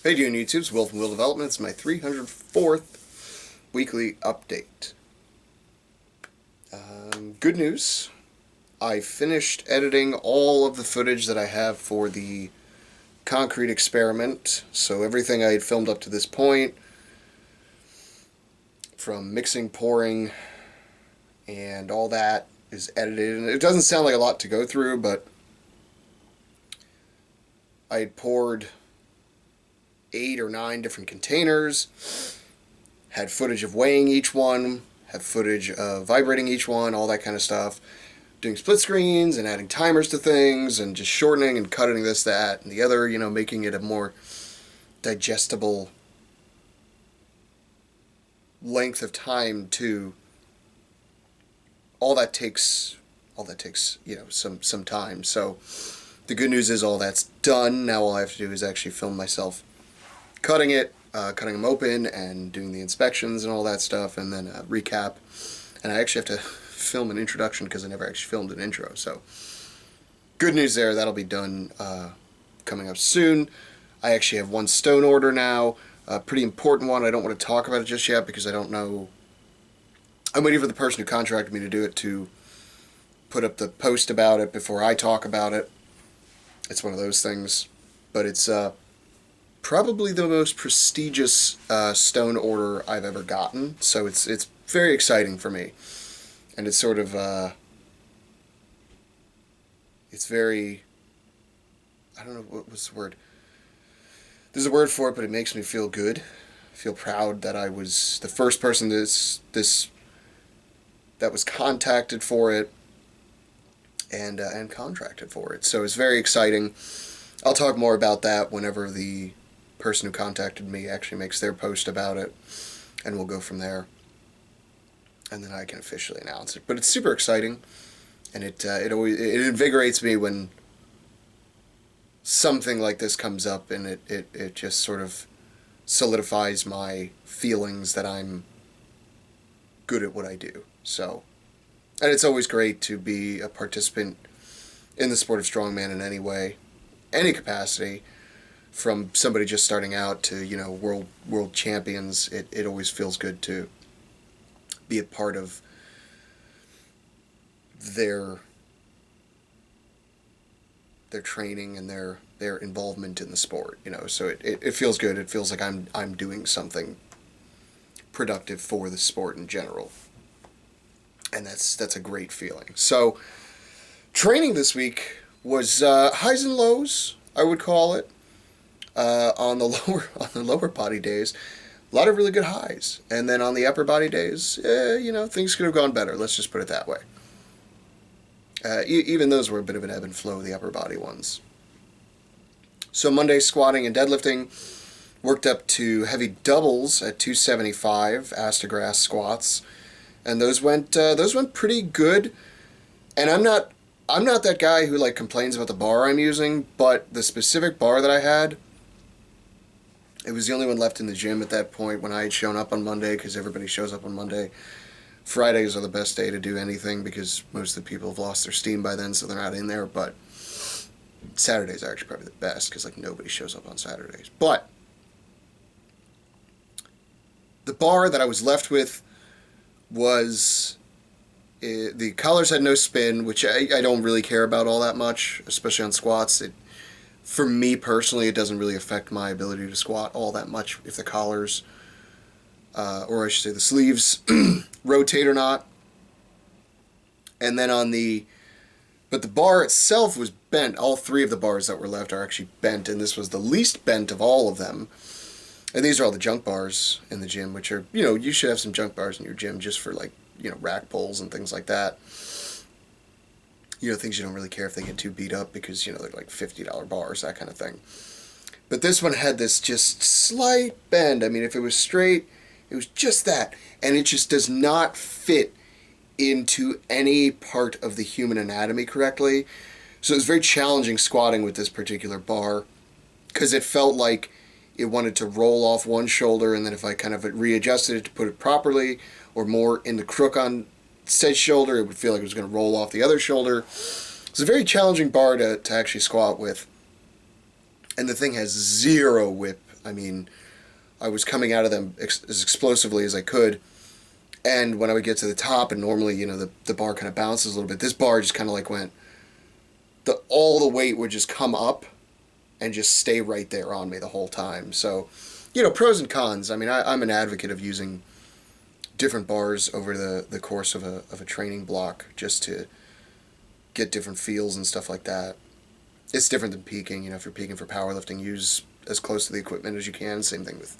Hey, doing YouTube's Will from Will Development. It's my 304th weekly update. Good news. I finished editing all of the footage that I have for the concrete experiment. So everything I had filmed up to this point, from mixing, pouring, and all that is edited. And it doesn't sound like a lot to go through, but I had poured 8 or 9 different containers, had footage of weighing each one, had footage of vibrating each one, all that kind of stuff, doing split screens and adding timers to things and just shortening and cutting this, that, and the other, making it a more digestible length of time to all that takes some time. So the good news is all that's done. Now all I have to do is actually film myself cutting them open and doing the inspections and all that stuff, and then recap. And I actually have to film an introduction because I never actually filmed an intro. So good news there. That'll be done coming up soon. I actually have one stone order now, a pretty important one. I don't want to talk about it just yet because I don't know. I'm waiting for the person who contracted me to do it to put up the post about it before I talk about it. It's one of those things, but it's probably the most prestigious stone order I've ever gotten, so it's very exciting for me, and it's sort of it's very, I don't know what's the word. There's a word for it, but it makes me feel good. I feel proud that I was the first person that was contacted for it and contracted for it. So it's very exciting. I'll talk more about that whenever the person who contacted me actually makes their post about it, and we'll go from there, and then I can officially announce it. But it's super exciting, and it invigorates me when something like this comes up, and it just sort of solidifies my feelings that I'm good at what I do. So, and it's always great to be a participant in the sport of strongman in any way, any capacity. From somebody just starting out to world champions, it always feels good to be a part of their training and their involvement in the sport. So it feels good. It feels like I'm doing something productive for the sport in general, and that's a great feeling. So training this week was highs and lows, I would call it. On the lower body days, a lot of really good highs, and then on the upper body days, things could have gone better. Let's just put it that way. Even those were a bit of an ebb and flow, the upper body ones. So Monday, squatting and deadlifting, worked up to heavy doubles at 275 Astagrass squats, and those went pretty good. And I'm not that guy who complains about the bar I'm using, but the specific bar that I had, it was the only one left in the gym at that point when I had shown up on Monday, because everybody shows up on Monday. Fridays are the best day to do anything because most of the people have lost their steam by then, so they're not in there. But Saturdays are actually probably the best because nobody shows up on Saturdays. But the bar that I was left with was the collars had no spin, which I don't really care about all that much, especially on squats. For me personally, it doesn't really affect my ability to squat all that much if the collars, or I should say the sleeves, rotate or not. And then but the bar itself was bent. All 3 of the bars that were left are actually bent, and this was the least bent of all of them. And these are all the junk bars in the gym, which are, you should have some junk bars in your gym just for rack pulls and things like that. Things you don't really care if they get too beat up because, they're like $50 bars, that kind of thing. But this one had this just slight bend. I mean, if it was straight, it was just that. And it just does not fit into any part of the human anatomy correctly. So it was very challenging squatting with this particular bar because it felt like it wanted to roll off one shoulder, and then if I kind of readjusted it to put it properly or more in the crook on said shoulder, it would feel like it was going to roll off the other shoulder. It's a very challenging bar to actually squat with. And the thing has zero whip I mean, I was coming out of them as explosively as I could. And when I would get to the top, and normally, the bar kind of bounces a little bit, this bar just kind of like went, all the weight would just come up and just stay right there on me the whole time. So, pros and cons. I mean, I'm an advocate of using different bars over the course of a training block just to get different feels and stuff like that. It's different than peaking. If you're peaking for powerlifting, use as close to the equipment as you can. Same thing with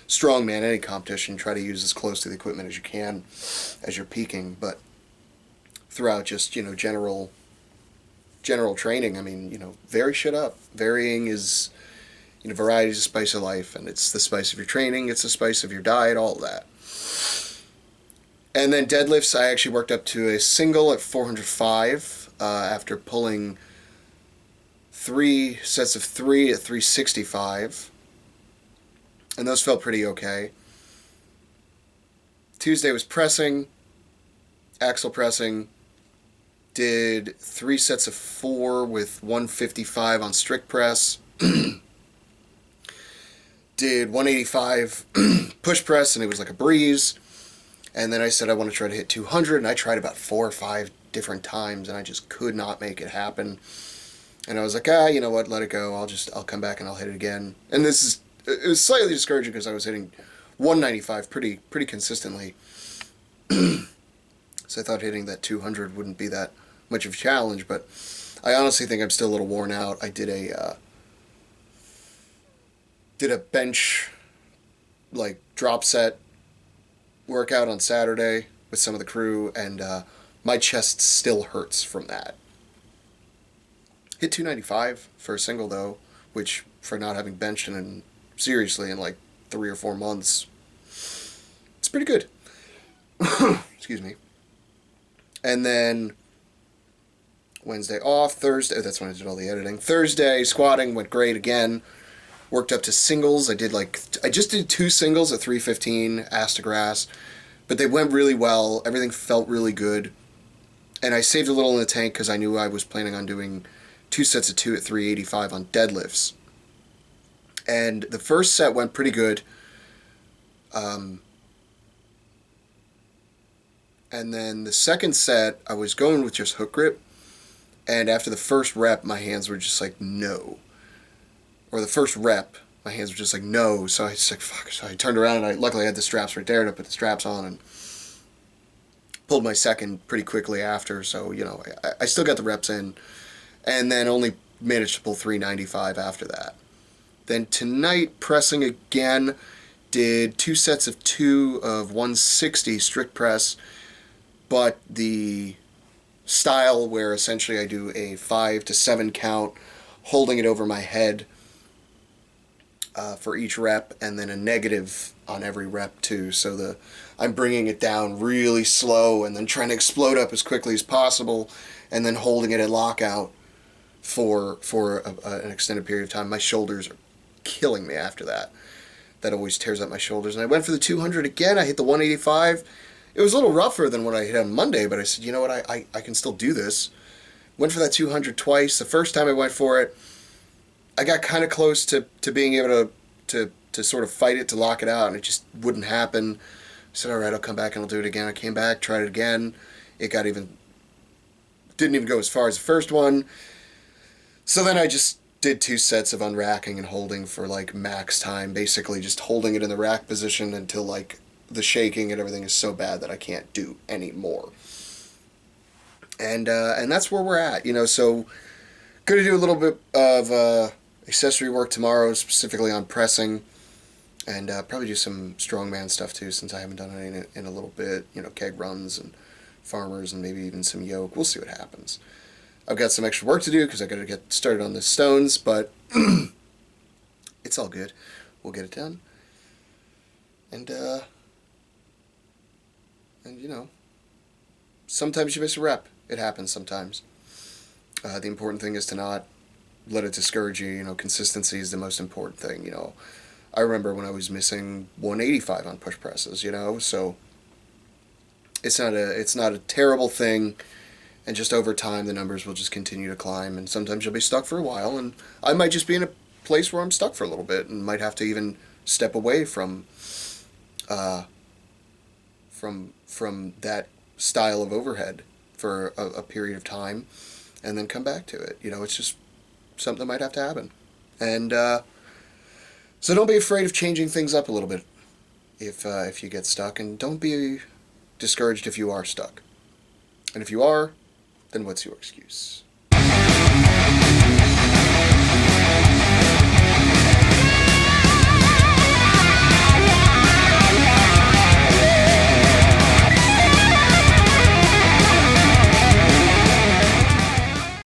strongman, any competition. Try to use as close to the equipment as you can as you're peaking. But throughout just, general training, I mean, vary shit up. Varying is, variety is the spice of life, and it's the spice of your training, it's the spice of your diet, all of that. And then deadlifts, I actually worked up to a single at 405 after pulling 3 sets of 3 at 365. And those felt pretty okay. Tuesday was pressing, axle pressing. Did 3 sets of 4 with 155 on strict press. Did 185 push press, and it was like a breeze. And then I said I want to try to hit 200, and I tried about 4 or 5 different times, and I just could not make it happen. And I was like, you know what, let it go. I'll come back and I'll hit it again. And it was slightly discouraging because I was hitting 195 pretty consistently. So I thought hitting that 200 wouldn't be that much of a challenge, but I honestly think I'm still a little worn out. I did a bench drop set workout on Saturday with some of the crew, and my chest still hurts from that. Hit 295 for a single though, which for not having benched seriously in 3 or 4 months, it's pretty good. Excuse me. And then Wednesday off. Thursday, that's when I did all the editing. Thursday, squatting went great again. Worked up to singles. I just did 2 singles at 315, ass to grass. But they went really well. Everything felt really good. And I saved a little in the tank because I knew I was planning on doing 2 sets of 2 at 385 on deadlifts. And the first set went pretty good. And then the second set, I was going with just hook grip. And after the first rep, my hands were just like, no. Or the first rep, my hands were just like, no. So I was like, fuck. So I turned around, and luckily I had the straps right there, and I put the straps on and pulled my second pretty quickly after. So, I still got the reps in. And then only managed to pull 395 after that. Then tonight, pressing again, did 2 sets of 2 of 160 strict press, but the style where essentially I do a 5 to 7 count, holding it over my head for each rep, and then a negative on every rep too. So I'm bringing it down really slow and then trying to explode up as quickly as possible, and then holding it at lockout for an extended period of time. My shoulders are killing me after that. That always tears up my shoulders. And I went for the 200 again. I hit the 185. It was a little rougher than what I hit on Monday, but I said, you know what, I can still do this. Went for that 200 twice. The first time I went for it, I got kind of close to being able to sort of fight it, to lock it out, and it just wouldn't happen. I said, all right, I'll come back and I'll do it again. I came back, tried it again. It didn't even go as far as the first one. So then I just did 2 sets of unracking and holding for max time, basically just holding it in the rack position until the shaking and everything is so bad that I can't do any more. And that's where we're at, so going to do a little bit of accessory work tomorrow, specifically on pressing, and probably do some strongman stuff too, since I haven't done it in a little bit, keg runs and farmers and maybe even some yoke. We'll see what happens. I've got some extra work to do because I got to get started on the stones, but it's all good. We'll get it done. And sometimes you miss a rep. It happens sometimes. The important thing is to not let it discourage you. Consistency is the most important thing. I remember when I was missing 185 on push presses, so it's not a terrible thing. And just over time, the numbers will just continue to climb, and sometimes you'll be stuck for a while, and I might just be in a place where I'm stuck for a little bit and might have to even step away uh, from that style of overhead for a period of time, and then come back to it. It's just something that might have to happen. And so don't be afraid of changing things up a little bit if you get stuck, and don't be discouraged if you are stuck. And if you are, then what's your excuse?